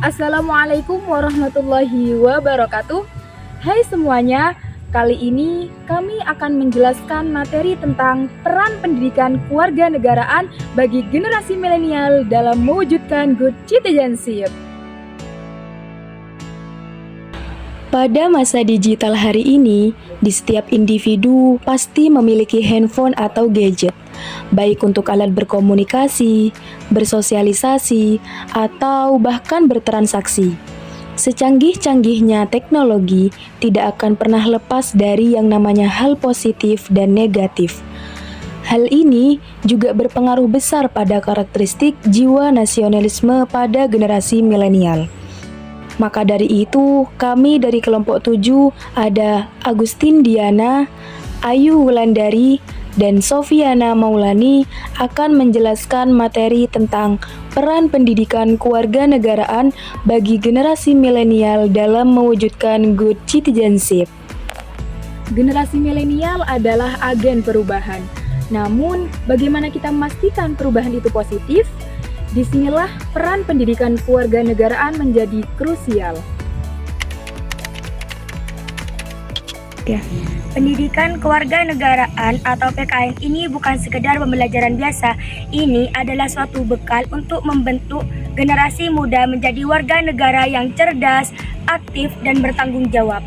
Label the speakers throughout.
Speaker 1: Assalamualaikum warahmatullahi wabarakatuh. Hai semuanya, kali ini kami akan menjelaskan materi tentang peran pendidikan kewarganegaraan bagi generasi milenial dalam mewujudkan good citizenship.
Speaker 2: Pada masa digital hari ini, di setiap individu pasti memiliki handphone atau gadget, baik untuk alat berkomunikasi, bersosialisasi, atau bahkan bertransaksi. Secanggih-canggihnya teknologi tidak akan pernah lepas dari yang namanya hal positif dan negatif. Hal ini juga berpengaruh besar pada karakteristik jiwa nasionalisme pada generasi milenial. Maka dari itu, kami dari kelompok 7 ada Agustin Diana, Ayu Wulandari, dan Sofiana Maulani akan menjelaskan materi tentang peran pendidikan kewarganegaraan bagi generasi milenial dalam mewujudkan good citizenship.
Speaker 1: Generasi milenial adalah agen perubahan. Namun, bagaimana kita memastikan perubahan itu positif? Disinilah peran pendidikan kewarganegaraan menjadi krusial.
Speaker 3: Pendidikan kewarganegaraan atau PKN ini bukan sekedar pembelajaran biasa. Ini adalah suatu bekal untuk membentuk generasi muda menjadi warga negara yang cerdas, aktif, dan bertanggung jawab.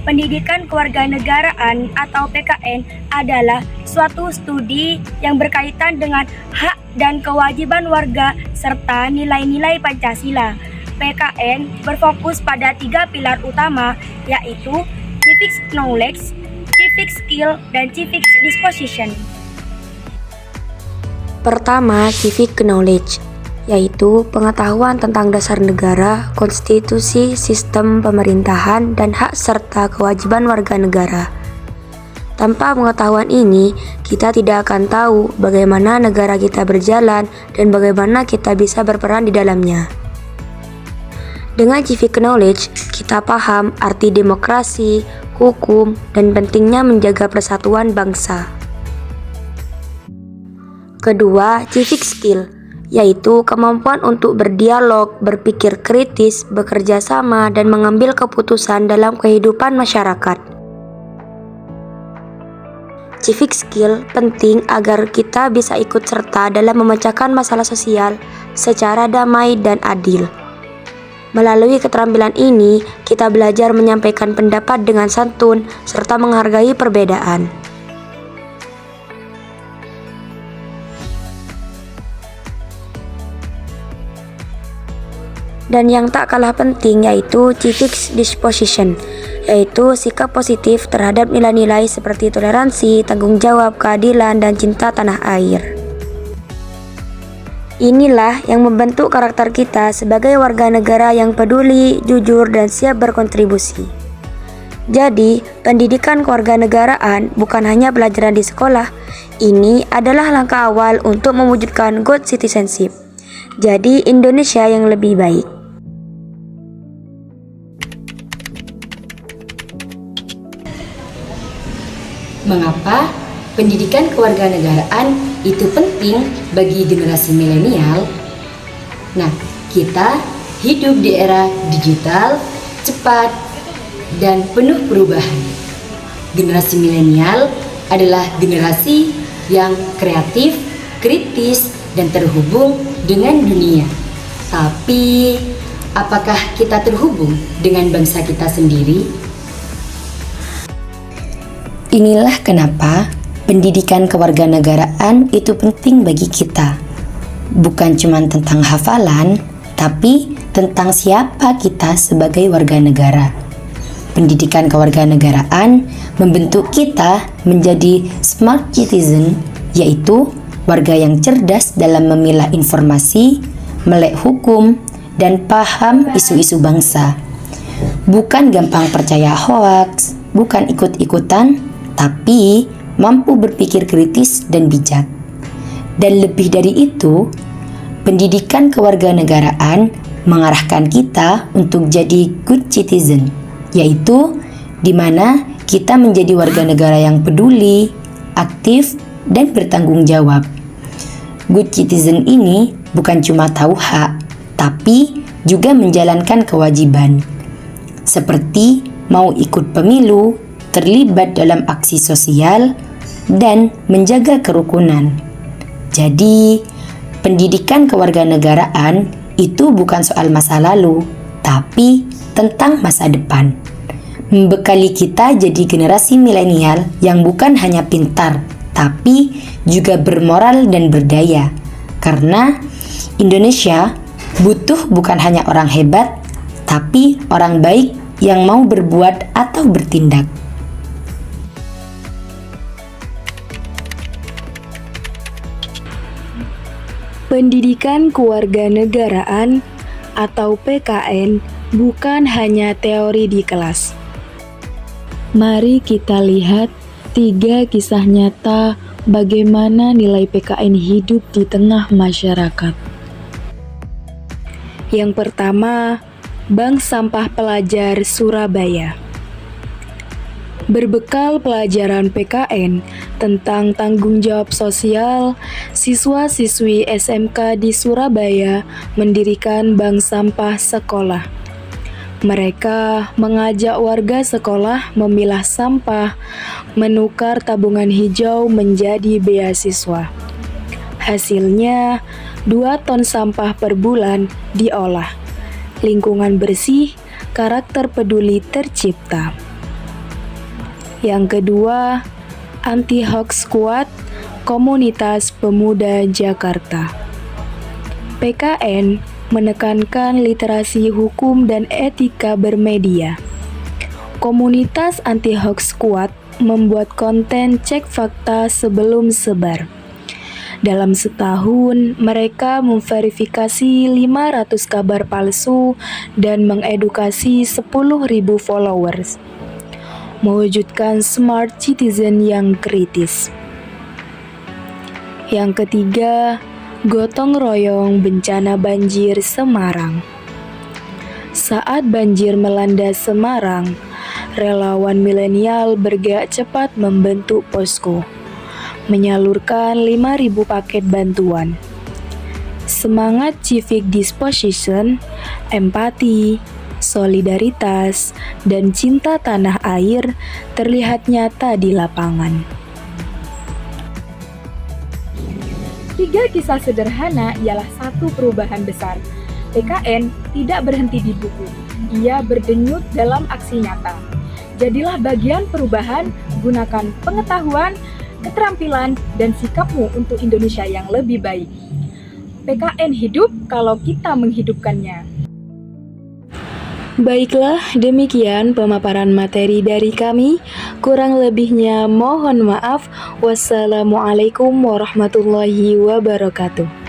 Speaker 3: Pendidikan kewarganegaraan atau PKN adalah suatu studi yang berkaitan dengan hak dan kewajiban warga serta nilai-nilai Pancasila. PKN berfokus pada 3 pilar utama, yaitu civic knowledge, civic skill, dan civic disposition.
Speaker 4: Pertama, civic knowledge, yaitu pengetahuan tentang dasar negara, konstitusi, sistem pemerintahan, dan hak serta kewajiban warga negara. Tanpa pengetahuan ini, kita tidak akan tahu bagaimana negara kita berjalan dan bagaimana kita bisa berperan di dalamnya. Dengan civic knowledge, kita paham arti demokrasi, hukum, dan pentingnya menjaga persatuan bangsa. Kedua, civic skill, yaitu kemampuan untuk berdialog, berpikir kritis, bekerja sama, dan mengambil keputusan dalam kehidupan masyarakat. Civic skill penting agar kita bisa ikut serta dalam memecahkan masalah sosial secara damai dan adil. Melalui keterampilan ini, kita belajar menyampaikan pendapat dengan santun serta menghargai perbedaan. Dan yang tak kalah penting yaitu civic disposition, yaitu sikap positif terhadap nilai-nilai seperti toleransi, tanggung jawab, keadilan, dan cinta tanah air. Inilah yang membentuk karakter kita sebagai warga negara yang peduli, jujur, dan siap berkontribusi. Jadi, pendidikan kewarganegaraan bukan hanya pelajaran di sekolah, ini adalah langkah awal untuk mewujudkan good citizenship. Jadi, Indonesia yang lebih baik.
Speaker 5: Mengapa pendidikan kewarganegaraan itu penting bagi generasi milenial? Nah, kita hidup di era digital, cepat, dan penuh perubahan. Generasi milenial adalah generasi yang kreatif, kritis, dan terhubung dengan dunia. Tapi, apakah kita terhubung dengan bangsa kita sendiri? Inilah kenapa pendidikan kewarganegaraan itu penting bagi kita. Bukan cuma tentang hafalan, tapi tentang siapa kita sebagai warga negara. Pendidikan kewarganegaraan membentuk kita menjadi smart citizen, yaitu warga yang cerdas dalam memilah informasi, melek hukum, dan paham isu-isu bangsa. Bukan gampang percaya hoaks, bukan ikut-ikutan, tapi mampu berpikir kritis dan bijak. Dan lebih dari itu, pendidikan kewarganegaraan mengarahkan kita untuk jadi good citizen, yaitu di mana kita menjadi warga negara yang peduli, aktif, dan bertanggung jawab. Good citizen ini bukan cuma tahu hak, tapi juga menjalankan kewajiban, seperti mau ikut pemilu, terlibat dalam aksi sosial, dan menjaga kerukunan. Jadi, pendidikan kewarganegaraan itu bukan soal masa lalu, tapi tentang masa depan. Membekali kita jadi generasi milenial yang bukan hanya pintar, tapi juga bermoral dan berdaya. Karena Indonesia butuh bukan hanya orang hebat, tapi orang baik yang mau berbuat atau bertindak.
Speaker 2: Pendidikan Kewarganegaraan atau PKN bukan hanya teori di kelas. Mari kita lihat 3 kisah nyata bagaimana nilai PKN hidup di tengah masyarakat. Yang pertama, Bank Sampah Pelajar Surabaya. Berbekal pelajaran PKN tentang tanggung jawab sosial, siswa-siswi SMK di Surabaya mendirikan bank sampah sekolah. Mereka mengajak warga sekolah memilah sampah, menukar tabungan hijau menjadi beasiswa. Hasilnya, 2 ton sampah per bulan diolah. Lingkungan bersih, karakter peduli tercipta. Yang kedua, Anti-Hoax Squad, Komunitas Pemuda Jakarta. PKN menekankan literasi hukum dan etika bermedia. Komunitas Anti-Hoax Squad membuat konten cek fakta sebelum sebar. Dalam setahun, mereka memverifikasi 500 kabar palsu dan mengedukasi 10.000 followers. Mewujudkan smart citizen yang kritis. Yang ketiga, gotong royong bencana banjir Semarang. Saat banjir melanda Semarang, relawan milenial bergerak cepat membentuk posko, menyalurkan 5.000 paket bantuan. Semangat civic disposition, empati, solidaritas, dan cinta tanah air terlihat nyata di lapangan.
Speaker 1: 3 kisah sederhana ialah satu perubahan besar. PKN tidak berhenti di buku, ia berdenyut dalam aksi nyata. Jadilah bagian perubahan, gunakan pengetahuan, keterampilan, dan sikapmu untuk Indonesia yang lebih baik. PKN hidup kalau kita menghidupkannya.
Speaker 2: Baiklah, demikian pemaparan materi dari kami. Kurang lebihnya mohon maaf. Wassalamualaikum warahmatullahi wabarakatuh.